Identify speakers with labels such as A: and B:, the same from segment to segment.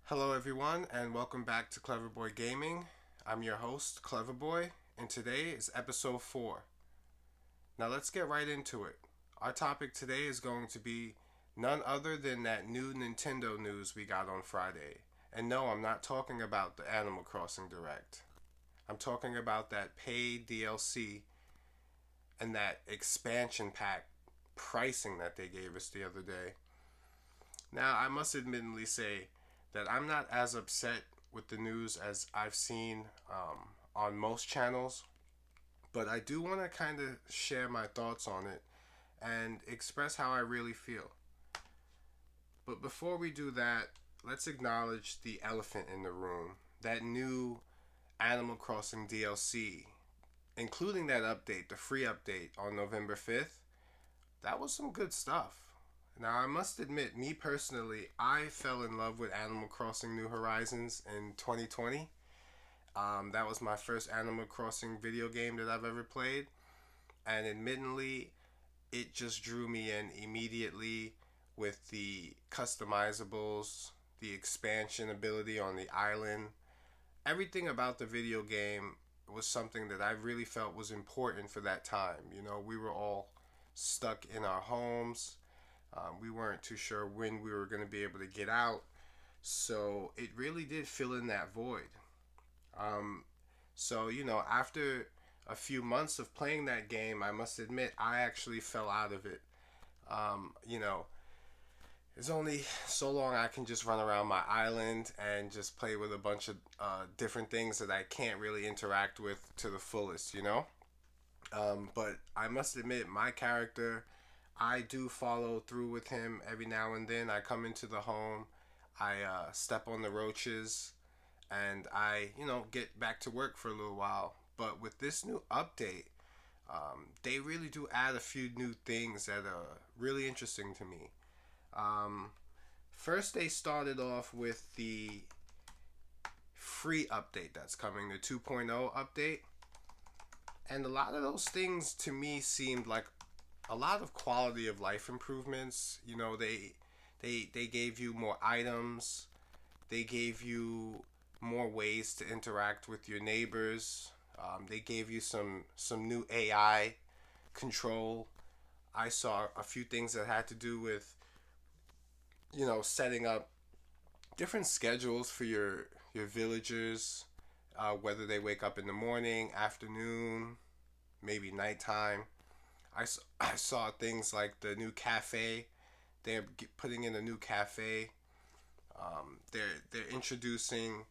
A: Hello everyone and welcome back to Cleverboy Gaming. I'm your host, Cleverboy, and today is episode 4. Now let's get right into it. Our topic today is going to be none other than that new Nintendo news we got on Friday. And no, I'm not talking about the Animal Crossing Direct. I'm talking about that paid DLC and that expansion pack pricing that they gave us the other day. Now, I must admittedly say that I'm not as upset with the news as I've seen on most channels, but I do want to kind of share my thoughts on it and express how I really feel. But before we do that, let's acknowledge the elephant in the room, that new Animal Crossing DLC, including that update, the free update on November 5th. That was some good stuff. Now, I must admit, me personally, I fell in love with Animal Crossing New Horizons in 2020. That was my first Animal Crossing video game that I've ever played. And admittedly, it just drew me in immediately with the customizables, the expansion ability on the island. Everything about the video game was something that I really felt was important for that time. You know, we were all stuck in our homes. We weren't too sure when we were going to be able to get out. So it really did fill in that void. After a few months of playing that game, I must admit, I actually fell out of it. Um, you know, there's only so long I can just run around my island and just play with a bunch of different things that I can't really interact with to the fullest, you know? But I must admit, my character, I do follow through with him every now and then. I come into the home, I step on the roaches, and I, get back to work for a little while. But with this new update, they really do add a few new things that are really interesting to me. Um, First, they started off with the free update that's coming, the 2.0 update. And a lot of those things to me seemed like a lot of quality of life improvements. You know, they gave you more items. They gave you more ways to interact with your neighbors. They gave you some new AI control. I saw a few things that had to do with, setting up different schedules for your villagers, whether they wake up in the morning, afternoon, maybe nighttime. I saw things like the new cafe. They're putting in a new cafe. They're introducing,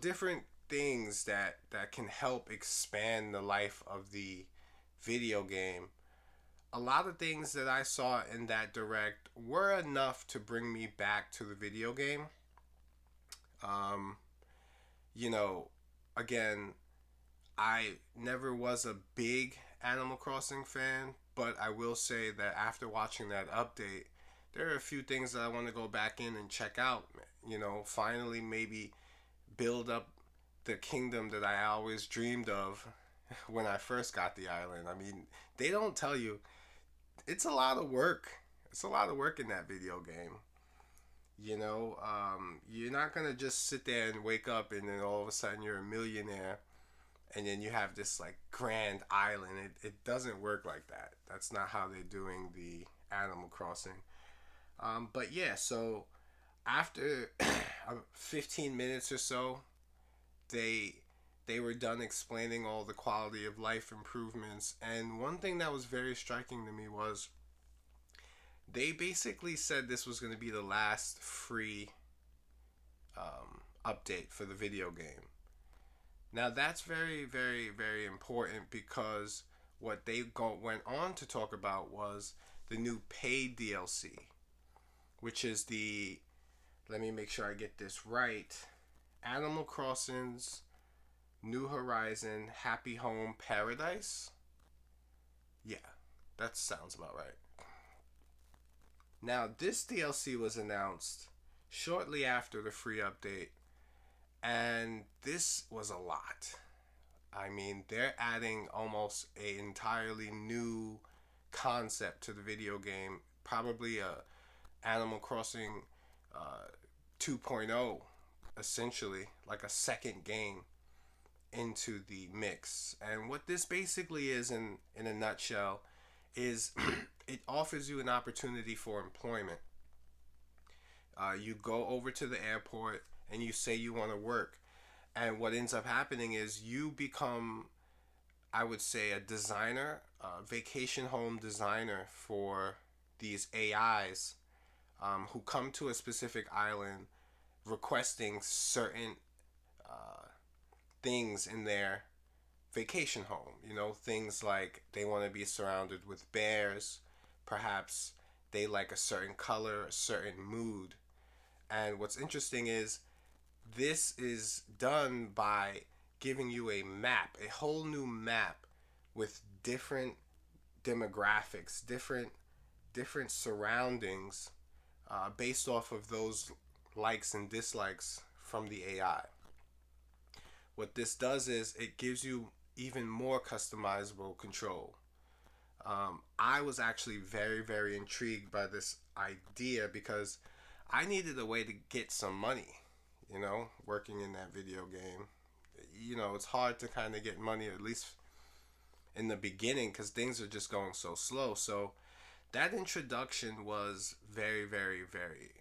A: different things that can help expand the life of the video game. A lot of things that I saw in that direct were enough to bring me back to the video game. Um, you know, Again, I never was a big Animal Crossing fan, but I will say that after watching that update, there are a few things that I want to go back in and check out. Finally maybe build up the kingdom that I always dreamed of when I first got the island. I mean, they don't tell you. It's a lot of work. It's a lot of work in that video game. You're not gonna just sit there and wake up and then all of a sudden you're a millionaire and then you have this like grand island. It doesn't work like that. That's not how they're doing the Animal Crossing. But yeah, so after 15 minutes or so, they they were done explaining all the quality of life improvements. And one thing that was very striking to me was they basically said this was going to be the last free update for the video game. Now that's very, very, very important because what went on to talk about was the new paid DLC, which is the, let me make sure I get this right, Animal Crossing's New Horizon Happy Home Paradise. Yeah, that sounds about right. Now, this DLC was announced shortly after the free update, and this was a lot. I mean, they're adding almost an entirely new concept to the video game, probably a Animal Crossing 2.0. essentially like a second game into the mix. And what this basically is, in a nutshell, is it offers you an opportunity for employment. You go over to the airport and you say you want to work. And what ends up happening is you become, I would say, a designer, a vacation home designer for these AIs who come to a specific island requesting certain things in their vacation home. You know, things like they want to be surrounded with bears, perhaps they like a certain color, a certain mood. And what's interesting is this is done by giving you a map, a whole new map with different demographics, different surroundings based off of those likes and dislikes from the AI. What this does is it gives you even more customizable control. I was actually very, very intrigued by this idea because I needed a way to get some money, working in that video game. It's hard to kind of get money, at least in the beginning, because things are just going so slow. So that introduction was very, very, very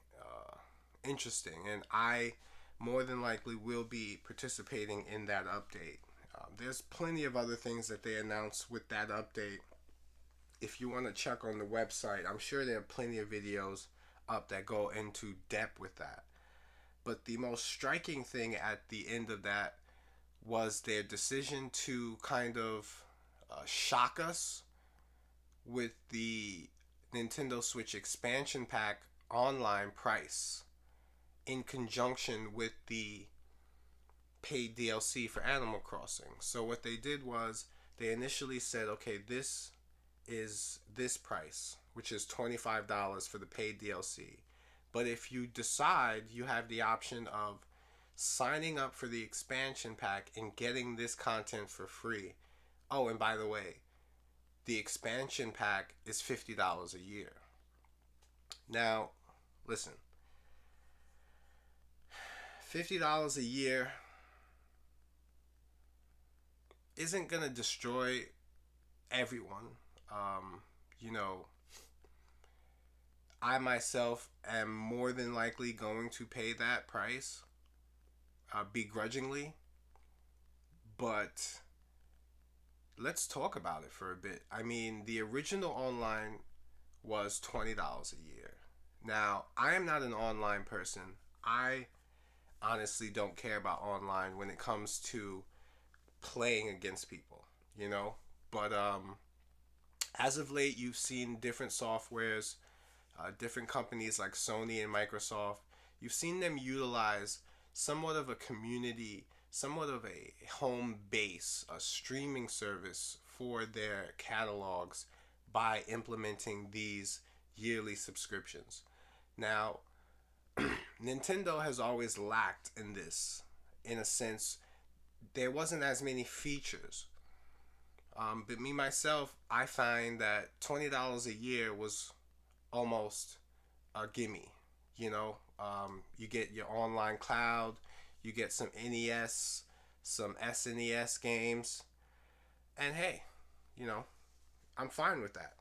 A: interesting. And I more than likely will be participating in that update. There's plenty of other things that they announced with that update. If you want to check on the website, I'm sure there are plenty of videos up that go into depth with that. But the most striking thing at the end of that was their decision to kind of shock us with the Nintendo Switch expansion pack online price in conjunction with the paid DLC for Animal Crossing. So what they did was they initially said, okay, this is this price, which is $25 for the paid DLC. But if you decide, you have the option of signing up for the expansion pack and getting this content for free. Oh, and by the way, the expansion pack is $50 a year. Now, listen, $50 a year isn't going to destroy everyone. I myself am more than likely going to pay that price begrudgingly. But let's talk about it for a bit. I mean, the original online was $20 a year. Now, I am not an online person. I honestly don't care about online when it comes to playing against people, But as of late, you've seen different softwares, different companies like Sony and Microsoft. You've seen them utilize somewhat of a community, somewhat of a home base, a streaming service for their catalogs by implementing these yearly subscriptions. Now, Nintendo has always lacked in this. In a sense, there wasn't as many features. But me, myself, I find that $20 a year was almost a gimme. You get your online cloud, you get some NES, some SNES games, and hey, I'm fine with that.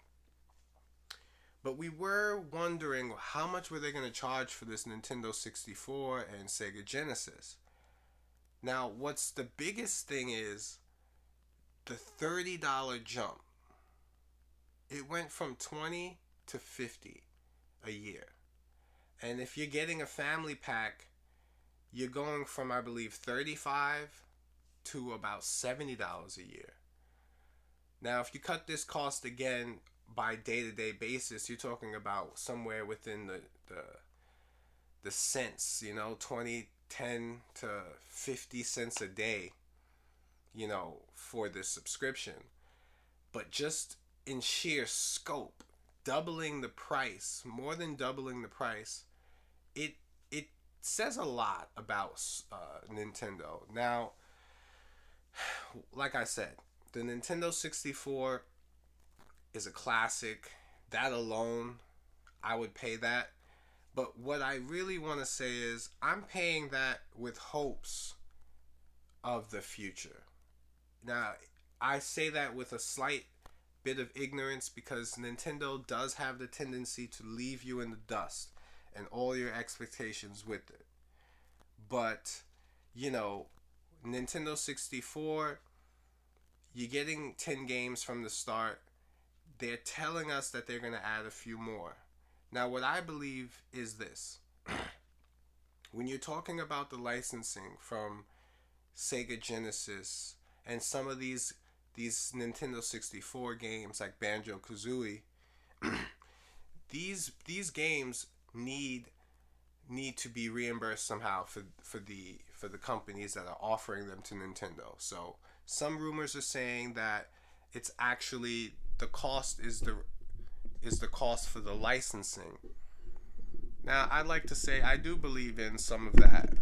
A: But we were wondering how much were they going to charge for this Nintendo 64 and Sega Genesis. Now, what's the biggest thing is the $30 jump. It went from 20 to 50 a year. And if you're getting a family pack, you're going from, I believe, $35 to about $70 a year. Now, if you cut this cost again by day-to-day basis, you're talking about somewhere within the cents, 20, 10 to 50 cents a day, for this subscription. But just in sheer scope, doubling the price, more than doubling the price, it says a lot about Nintendo. Now, like I said, the Nintendo 64 is a classic. That alone, I would pay that. But what I really want to say is I'm paying that with hopes of the future. Now, I say that with a slight bit of ignorance because Nintendo does have the tendency to leave you in the dust and all your expectations with it. But, you know, Nintendo 64, you're getting 10 games from the start. They're telling us that they're going to add a few more. Now, what I believe is this. When you're talking about the licensing from Sega Genesis and some of these Nintendo 64 games like Banjo-Kazooie, these games need to be reimbursed somehow for the companies that are offering them to Nintendo. So some rumors are saying that it's actually the cost is the cost for the licensing. Now, I'd like to say I do believe in some of that,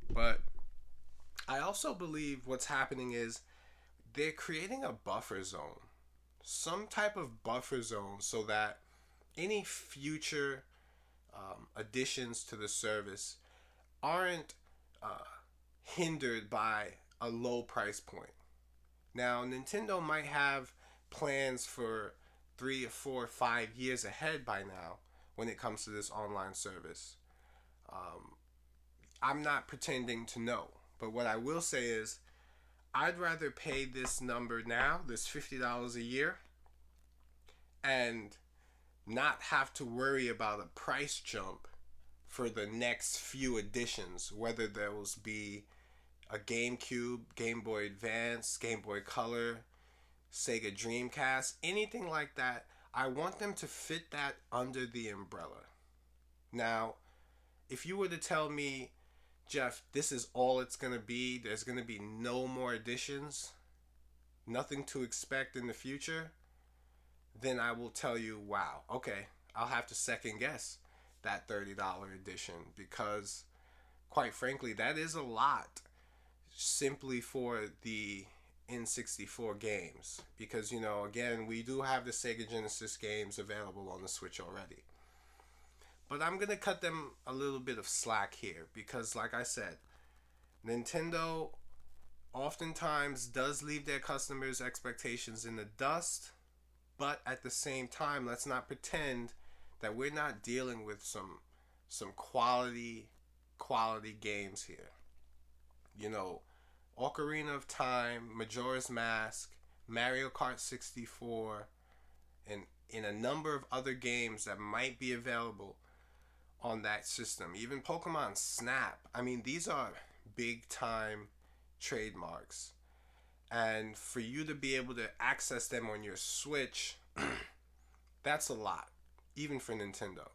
A: but I also believe what's happening is they're creating a buffer zone, some type of buffer zone, so that any future additions to the service aren't uh, hindered by a low price point. Now, Nintendo might have plans for 3 or 4 or 5 years ahead by now when it comes to this online service. Um, I'm not pretending to know, but what I will say is I'd rather pay this number now, this $50 a year, and not have to worry about a price jump for the next few editions, whether those be a GameCube, Game Boy Advance, Game Boy Color, Sega Dreamcast, anything like that. I want them to fit that under the umbrella. Now, if you were to tell me, Jeff, this is all it's going to be, there's going to be no more editions, nothing to expect in the future, then I will tell you, wow, okay, I'll have to second guess that $30 edition because, quite frankly, that is a lot simply for the N64 games. Because, you know, again, we do have the Sega Genesis games available on the Switch already. But I'm going to cut them a little bit of slack here because, like I said, Nintendo oftentimes does leave their customers' expectations in the dust. But at the same time, let's not pretend that we're not dealing with some quality games here. You know, Ocarina of Time, Majora's Mask, Mario Kart 64, and in a number of other games that might be available on that system. Even Pokemon Snap. I mean, these are big time trademarks. And for you to be able to access them on your Switch, that's a lot, even for Nintendo.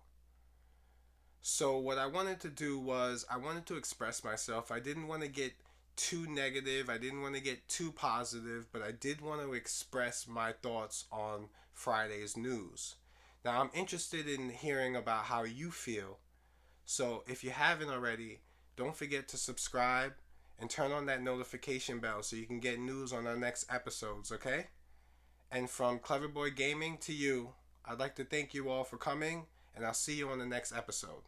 A: So what I wanted to do was I wanted to express myself. I didn't want to get too negative. I didn't want to get too positive, but I did want to express my thoughts on Friday's news. Now, I'm interested in hearing about how you feel. So if you haven't already, don't forget to subscribe and turn on that notification bell so you can get news on our next episodes, okay? And from Cleverboy Gaming to you, I'd like to thank you all for coming, and I'll see you on the next episode.